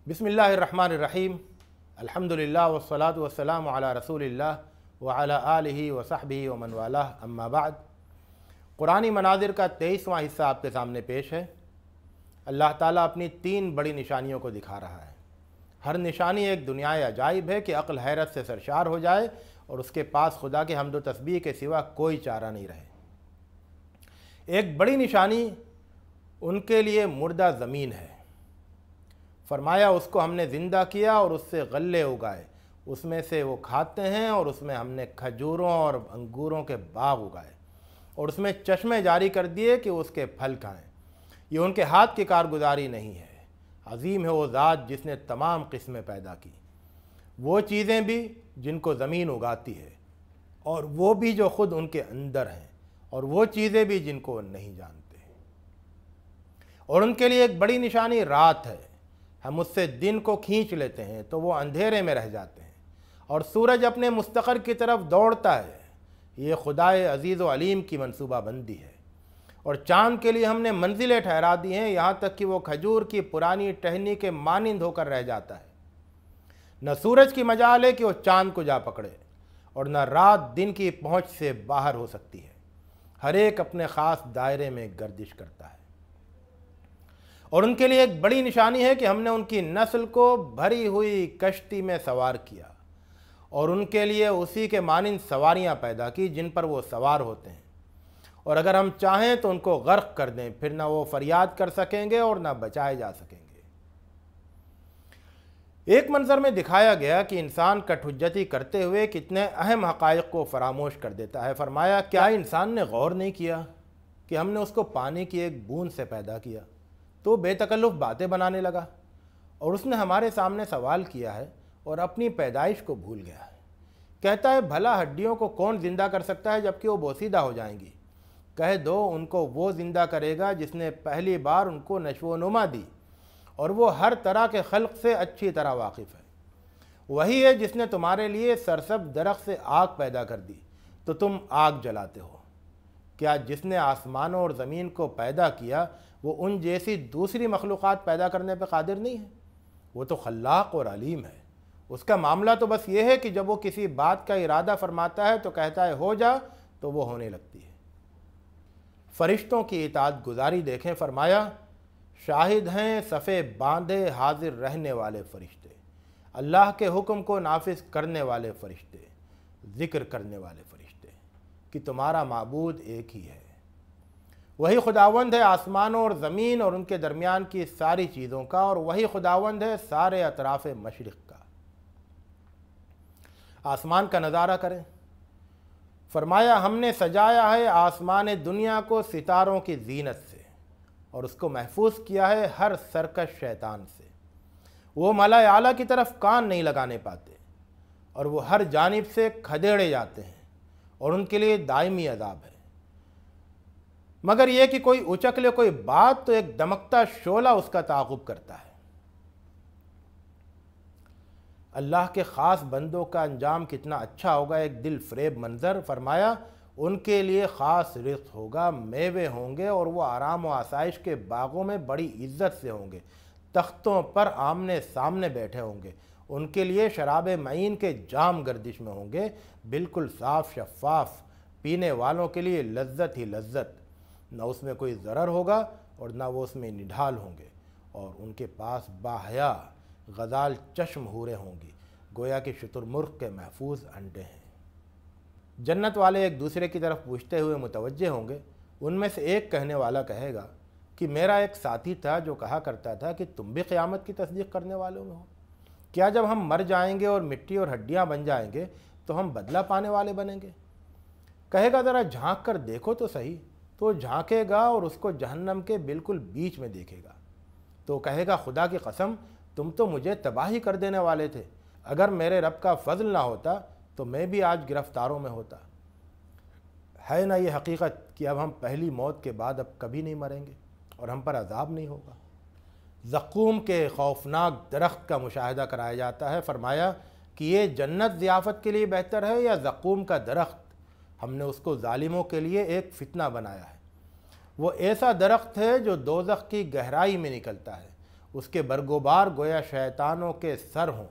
बिस्मिल्लाहिर्रहमानिर्रहीम अल्हम्दुलिल्लाह वस्सलातु वस्सलामु अला रसूलिल्लाह व अला आलिहि व सहबिहि व मन वालाह अम्मा बाद। कुरानी मनाजिर का 23वां हिस्सा आपके सामने पेश है। अल्लाह ताला अपनी 3 बड़ी निशानियों को दिखा रहा है। हर निशानी एक दुनियाए अजाइब है कि अक्ल हैरत से सरशार हो जाए और उसके पास खुदा के हम्द व तस्बीह के सिवा कोई चारा नहीं रहे। एक बड़ी निशानी उनके लिए मुर्दा ज़मीन है। फरमाया उसको हमने ज़िंदा किया और उससे गल्ले उगाए, उसमें से वो खाते हैं और उसमें हमने खजूरों और अंगूरों के बाग उगाए और उसमें चश्मे जारी कर दिए कि उसके फल खाएं। ये उनके हाथ की कारगुजारी नहीं है। अजीम है वो ज़ात जिसने तमाम किस्में पैदा की, वो चीज़ें भी जिनको ज़मीन उगाती है और वो भी जो ख़ुद उनके अंदर हैं, और वो चीज़ें भी जिनको वो नहीं जानते। और उनके लिए एक बड़ी निशानी रात है। हम उससे दिन को खींच लेते हैं तो वो अंधेरे में रह जाते हैं और सूरज अपने मुस्तक़र की तरफ दौड़ता है। ये खुदाए अज़ीज़ व अलीम की मनसूबाबंदी है। और चाँद के लिए हमने मंजिलें ठहरा दी हैं, यहाँ तक कि वो खजूर की पुरानी टहनी के मानिंद होकर रह जाता है। न सूरज की मजाल है कि वो चाँद को जा पकड़े और न रात दिन की पहुँच से बाहर हो सकती है। हर एक अपने ख़ास दायरे में गर्दिश करता है। और उनके लिए एक बड़ी निशानी है कि हमने उनकी नस्ल को भरी हुई कश्ती में सवार किया और उनके लिए उसी के मानिंद सवारियां पैदा की जिन पर वो सवार होते हैं। और अगर हम चाहें तो उनको गर्क कर दें, फिर ना वो फरियाद कर सकेंगे और ना बचाए जा सकेंगे। एक मंजर में दिखाया गया कि इंसान कठहुज्जती करते हुए कितने अहम हक़ाइक़ को फरामोश कर देता है। फरमाया, क्या इंसान ने गौर नहीं किया कि हमने उसको पानी की एक बूंद से पैदा किया तो बेतकल्लुफ़ बातें बनाने लगा और उसने हमारे सामने सवाल किया है और अपनी पैदाइश को भूल गया है। कहता है, भला हड्डियों को कौन ज़िंदा कर सकता है जबकि वो बोसीदा हो जाएंगी। कह दो उनको वो ज़िंदा करेगा जिसने पहली बार उनको नशो नुमा दी और वो हर तरह के खल्क़ से अच्छी तरह वाकिफ़ है। वही है जिसने तुम्हारे लिए सरसब्ज़ दरख्त से आग पैदा कर दी तो तुम आग जलाते हो। क्या जिसने आसमानों और ज़मीन को पैदा किया वो उन जैसी दूसरी मखलूक़ात पैदा करने पर कादिर नहीं है? वो तो खल्लाक और अलीम है। उसका मामला तो बस ये है कि जब वो किसी बात का इरादा फरमाता है तो कहता है हो जा, तो वो होने लगती है। फ़रिश्तों की इताअत गुजारी देखें। फरमाया, शाहिद हैं सफ़े बांधे हाजिर रहने वाले फ़रिश्ते, अल्लाह के हुक्म को नाफिज करने वाले फ़रिश्ते, ज़िक्र करने वाले फ़रिश्ते कि तुम्हारा माबूद एक ही है। वही खुदावंद है आसमानों और ज़मीन और उनके दरमियान की सारी चीज़ों का, और वही खुदावंद है सारे अतराफ़ मशरिक़ का। आसमान का नज़ारा करें। फरमाया, हमने सजाया है आसमान दुनिया को सितारों की जीनत से और उसको महफूज किया है हर सरकश शैतान से। वो मलाए आला की तरफ कान नहीं लगाने पाते और वो हर जानिब से खदेड़े जाते हैं और उनके लिए दायमी अज़ाब है। मगर यह कि कोई उचक ले कोई बात तो एक दमकता शोला उसका ताक़ुब करता है। अल्लाह के ख़ास बंदों का अंजाम कितना अच्छा होगा, एक दिल फरेब मंजर। फरमाया, उनके लिए ख़ास रिज़्क़ होगा, मेवे होंगे और वो आराम व आसाइश के बागों में बड़ी इज्जत से होंगे, तख्तों पर आमने सामने बैठे होंगे। उनके लिए शराब मईन के जाम गर्दिश में होंगे, बिल्कुल साफ़ शफ़ाफ़, पीने वालों के लिए लज्जत ही लज्जत। न उसमें कोई ज़रर होगा और न वो उसमें निढाल होंगे। और उनके पास बाहया गज़ाल चश्म हूरें होंगी, गोया कि शुतुरमुर्ग़ के महफूज अंडे हैं। जन्नत वाले एक दूसरे की तरफ पूछते हुए मुतवज्जे होंगे। उनमें से एक कहने वाला कहेगा कि मेरा एक साथी था जो कहा करता था कि तुम भी क़यामत की तस्दीक़ करने वालों में हो। क्या जब हम मर जाएंगे और मिट्टी और हड्डियाँ बन जाएंगे तो हम बदला पाने वाले बनेंगे? कहेगा, ज़रा झाँक कर देखो तो सही। तो झांकेगा और उसको जहन्नम के बिल्कुल बीच में देखेगा। तो कहेगा, खुदा की कसम, तुम तो मुझे तबाही कर देने वाले थे। अगर मेरे रब का फ़ज़ल ना होता तो मैं भी आज गिरफ्तारों में होता। है ना ये हकीकत कि अब हम पहली मौत के बाद अब कभी नहीं मरेंगे और हम पर अज़ाब नहीं होगा। ज़क़ूम के खौफनाक दरख्त का मुशाहिदा कराया जाता है। फरमाया कि ये जन्नत ज़ियाफ़त के लिए बेहतर है या ज़क़ूम का दरख्त? हमने उसको ज़ालिमों के लिए एक फ़ितना बनाया है। वो ऐसा दरख्त है जो दोज़ख की गहराई में निकलता है اس کے برگوبار گویا شیطانوں کے سر ہوں۔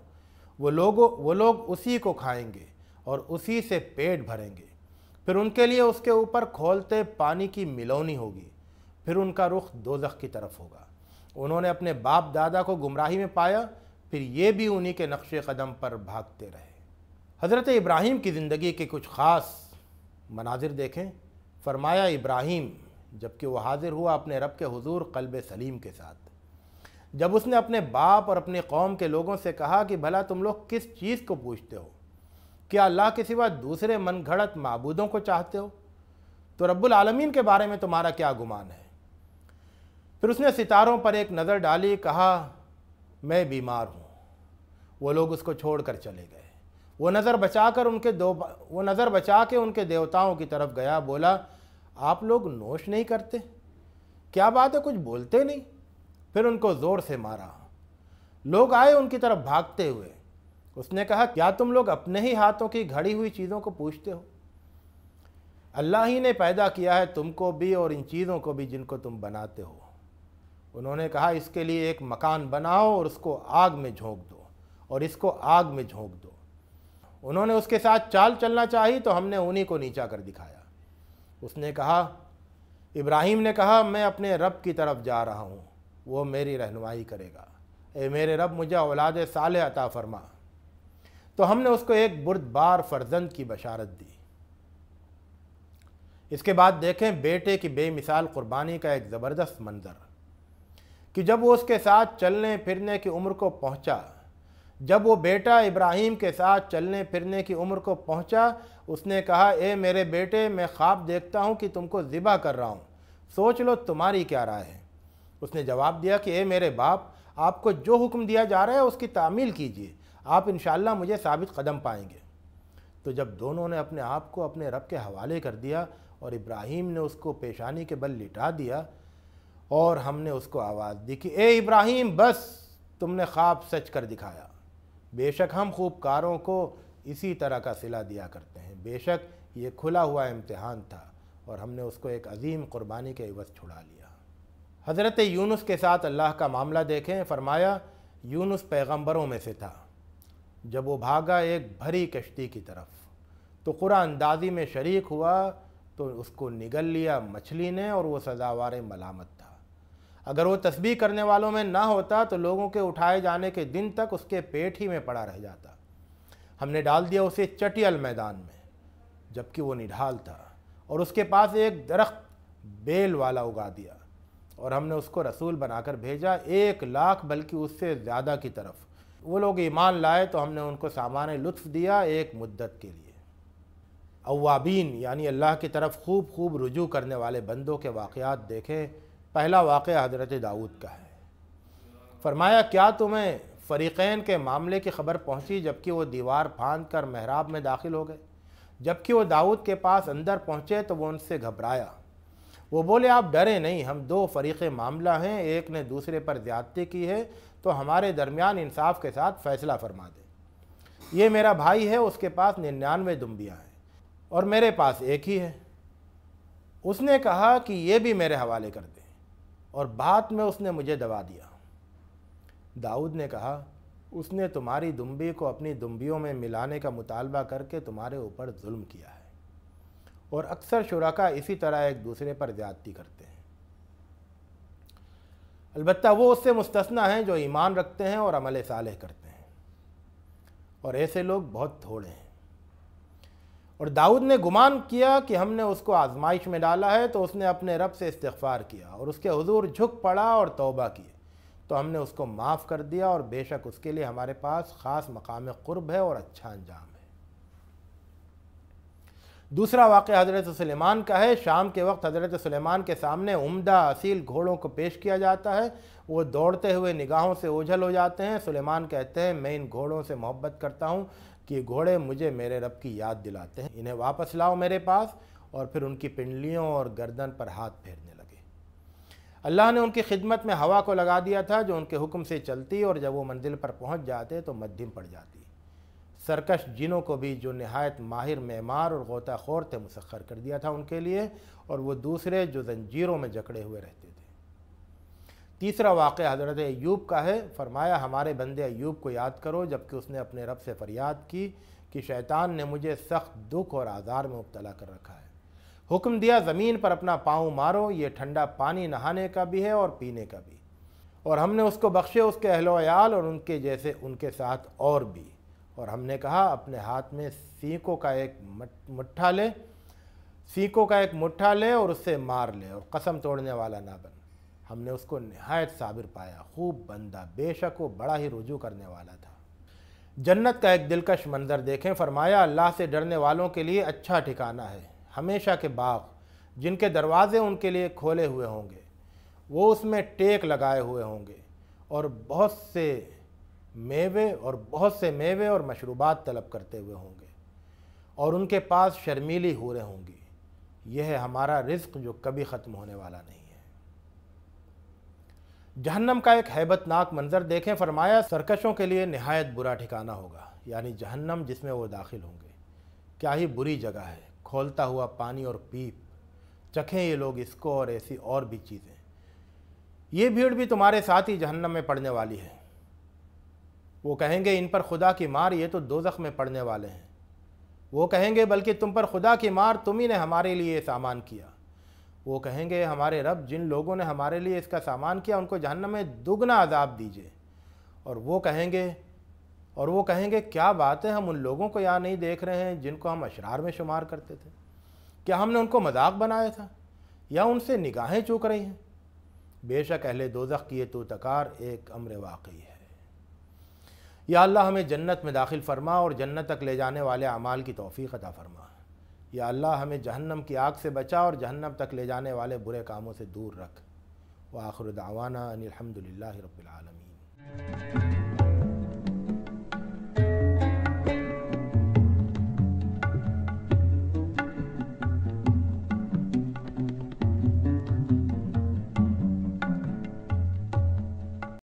وہ لوگ اسی کو کھائیں گے اور اسی سے پیٹ بھریں گے۔ پھر ان کے لیے اس کے اوپر کھولتے پانی کی ملونی ہوگی، پھر ان کا رخ دوزخ کی طرف ہوگا۔ انہوں نے اپنے باپ دادا کو گمراہی میں پایا، پھر یہ بھی انہی کے نقش قدم پر بھاگتے رہے۔ حضرت ابراہیم کی زندگی کے کچھ خاص مناظر دیکھیں۔ فرمایا ابراہیم جبکہ وہ حاضر ہوا اپنے رب کے حضور قلب سلیم کے ساتھ، جب اس نے اپنے باپ اور اپنی قوم کے لوگوں سے کہا کہ بھلا تم لوگ کس چیز کو پوچھتے ہو؟ کیا اللہ کے سوا دوسرے من گھڑت معبودوں کو چاہتے ہو؟ تو رب العالمین کے بارے میں تمہارا کیا گمان ہے؟ پھر اس نے ستاروں پر ایک نظر ڈالی، کہا میں بیمار ہوں۔ وہ لوگ اس کو چھوڑ کر چلے گئے۔ وہ نظر بچا کے ان کے دیوتاؤں کی طرف گیا، بولا آپ لوگ نوش نہیں کرتے؟ کیا بات ہے، کچھ بولتے نہیں؟ پھر ان کو زور سے مارا۔ لوگ آئے ان کی طرف بھاگتے ہوئے۔ اس نے کہا کیا تم لوگ اپنے ہی ہاتھوں کی گھڑی ہوئی چیزوں کو پوجتے ہو؟ اللہ ہی نے پیدا کیا ہے تم کو بھی اور ان چیزوں کو بھی جن کو تم بناتے ہو۔ انہوں نے کہا اس کے لیے ایک مکان بناؤ اور اس کو آگ میں جھونک دو اور اس کو آگ میں جھونک دو۔ انہوں نے اس کے ساتھ چال چلنا چاہی تو ہم نے انہی کو نیچا کر دکھایا۔ اس نے کہا، ابراہیم نے کہا میں اپنے رب کی طرف جا رہا ہوں، وہ میری رہنمائی کرے گا۔ اے میرے رب مجھے اولاد صالح عطا فرما۔ تو ہم نے اس کو ایک بردبار فرزند کی بشارت دی۔ اس کے بعد دیکھیں بیٹے کی بے مثال قربانی کا ایک زبردست منظر کہ جب وہ اس کے ساتھ چلنے پھرنے کی عمر کو پہنچا، جب وہ بیٹا ابراہیم کے ساتھ چلنے پھرنے کی عمر کو پہنچا، اس نے کہا اے میرے بیٹے میں خواب دیکھتا ہوں کہ تم کو ذبح کر رہا ہوں، سوچ لو تمہاری کیا رائے ہے؟ اس نے جواب دیا کہ اے میرے باپ، آپ کو جو حکم دیا جا رہا ہے اس کی تعمیل کیجیے، آپ انشاءاللہ مجھے ثابت قدم پائیں گے۔ تو جب دونوں نے اپنے آپ کو اپنے رب کے حوالے کر دیا اور ابراہیم نے اس کو پیشانی کے بل لٹا دیا اور ہم نے اس کو آواز دی کہ اے ابراہیم بس تم نے خواب سچ کر دکھایا، بے شک ہم خوب کاروں کو اسی طرح کا صلہ دیا کرتے ہیں، بے شک یہ کھلا ہوا امتحان تھا اور ہم نے اس کو ایک عظیم قربانی کے عوض چھڑا لیا۔ حضرت یونس کے ساتھ اللہ کا معاملہ دیکھیں۔ فرمایا یونس پیغمبروں میں سے تھا۔ جب وہ بھاگا ایک بھری کشتی کی طرف تو قرآن اندازی میں شریک ہوا تو اس کو نگل لیا مچھلی نے اور وہ سزاوار ملامت تھا۔ اگر وہ تسبیح کرنے والوں میں نہ ہوتا تو لوگوں کے اٹھائے جانے کے دن تک اس کے پیٹ ہی میں پڑا رہ جاتا۔ ہم نے ڈال دیا اسے چٹیل میدان میں جبکہ وہ نڈھال تھا، اور اس کے پاس ایک درخت بیل والا اگا دیا، اور ہم نے اس کو رسول بنا کر بھیجا 1,00,000 بلکہ اس سے زیادہ کی طرف۔ وہ لوگ ایمان لائے تو ہم نے ان کو سامان لطف دیا ایک مدت کے لیے۔ اوابین یعنی اللہ کی طرف خوب رجوع کرنے والے بندوں کے واقعات دیکھیں۔ پہلا واقعہ حضرت داؤد کا ہے۔ فرمایا کیا تمہیں فریقین کے معاملے کی خبر پہنچی جبکہ وہ دیوار پھاند کر محراب میں داخل ہو گئے؟ جبکہ وہ داؤد کے پاس اندر پہنچے تو وہ ان سے گھبرایا۔ وہ بولے آپ ڈرے نہیں، ہم 2 فریق معاملہ ہیں، ایک نے دوسرے پر زیادتی کی ہے تو ہمارے درمیان انصاف کے ساتھ فیصلہ فرما دے۔ یہ میرا بھائی ہے، اس کے پاس 99 دمبیاں ہیں اور میرے پاس ایک ہی ہے۔ اس نے کہا کہ یہ بھی میرے حوالے کر دیں، اور بات میں اس نے مجھے دبا دیا۔ داؤد نے کہا اس نے تمہاری دمبی کو اپنی دمبیوں میں ملانے کا مطالبہ کر کے تمہارے اوپر ظلم کیا ہے، اور اکثر شرکاء اسی طرح ایک دوسرے پر زیادتی کرتے ہیں۔ البتہ وہ اس سے مستثنی ہیں جو ایمان رکھتے ہیں اور عمل صالح کرتے ہیں، اور ایسے لوگ بہت تھوڑے ہیں۔ اور داؤد نے گمان کیا کہ ہم نے اس کو آزمائش میں ڈالا ہے تو اس نے اپنے رب سے استغفار کیا اور اس کے حضور جھک پڑا اور توبہ کی، تو ہم نے اس کو معاف کر دیا، اور بے شک اس کے لیے ہمارے پاس خاص مقام قرب ہے اور اچھا انجام ہے۔ دوسرا واقعہ حضرت سلیمان کا ہے۔ شام کے وقت حضرت سلیمان کے سامنے عمدہ اصیل گھوڑوں کو پیش کیا جاتا ہے۔ وہ دوڑتے ہوئے نگاہوں سے اوجھل ہو جاتے ہیں۔ سلیمان کہتے ہیں میں ان گھوڑوں سے محبت کرتا ہوں کہ گھوڑے مجھے میرے رب کی یاد دلاتے ہیں، انہیں واپس لاؤ میرے پاس۔ اور پھر ان کی پنڈلیوں اور گردن پر ہاتھ پھیرنے لگے۔ اللہ نے ان کی خدمت میں ہوا کو لگا دیا تھا جو ان کے حکم سے چلتی، اور جب وہ منزل پر پہنچ جاتے تو مدھم پڑ جاتی۔ سرکش جنوں کو بھی جو نہایت ماہر معمار اور غوطہ خور تھے مسخر کر دیا تھا ان کے لیے، اور وہ دوسرے جو زنجیروں میں جکڑے ہوئے رہتے تھے۔ तीसरा वाक़या हज़रत अय्यूब का है। फरमाया हमारे बंदे अय्यूब को याद करो जबकि उसने अपने रब से फ़रियाद की कि शैतान ने मुझे सख्त दुख और आज़ार में मुब्तला कर रखा है। हुक्म दिया ज़मीन पर अपना पाँव मारो, ये ठंडा पानी नहाने का भी है और पीने का भी। और हमने उसको बख्शे उसके अहलो अयाल और उनके जैसे उनके साथ और भी। और हमने कहा अपने हाथ में सीकों का एक मुट्ठा ले और उससे मार ले और कसम तोड़ने वाला ना बन। हमने उसको निहायत साबिर पाया, खूब बंदा, बेशक वो बड़ा ही रुजू करने वाला था। जन्नत का एक दिलकश मंजर देखें। फरमाया अल्लाह से डरने वालों के लिए अच्छा ठिकाना है, हमेशा के बाग जिनके दरवाज़े उनके लिए खोले हुए होंगे, वो उसमें टेक लगाए हुए होंगे और बहुत से मेवे और मशरूबात तलब करते हुए होंगे और उनके पास शर्मीली हूरें होंगी। यह है हमारा रिज़्क़ जो कभी ख़त्म होने वाला नहीं है। जहन्नम का एक हैबतनाक मंजर देखें। फरमाया सरकशों के लिए निहायत बुरा ठिकाना होगा, यानी जहन्नम जिसमें वो दाखिल होंगे। क्या ही बुरी जगह है, खोलता हुआ पानी और पीप, चखें ये लोग इसको और ऐसी और भी चीज़ें। ये भीड़ भी तुम्हारे साथ ही जहन्नम में पड़ने वाली है। वो कहेंगे इन पर खुदा की मार, ये तो दोज़ख में पड़ने वाले हैं। वो कहेंगे बल्कि तुम पर खुदा की मार, तुम ही ने हमारे लिए सामान किया। वो कहेंगे हमारे रब, जिन लोगों ने हमारे लिए इसका सामान किया उनको जहन्नम में दुगना अजाब दीजिए। और वो कहेंगे क्या बात है, हम उन लोगों को यहाँ नहीं देख रहे हैं जिनको हम अशरार में शुमार करते थे? क्या हमने उनको मजाक बनाया था या उनसे निगाहें चूक रही हैं? बेशक अहले दोज़ख की ये तो तकार एक अम्र वाक़ई है। या अल्लाह हमें जन्नत में दाखिल फरमा और जन्नत तक ले जाने वाले अमाल की तौफ़ीक़ अता फरमा। या अल्लाह हमें जहन्नम की आग से बचा और जहन्नम तक ले जाने वाले बुरे कामों से दूर रख। व आखिर दावाना अनिल हम्दुलिल्लाहि रब्बिल आलमीन।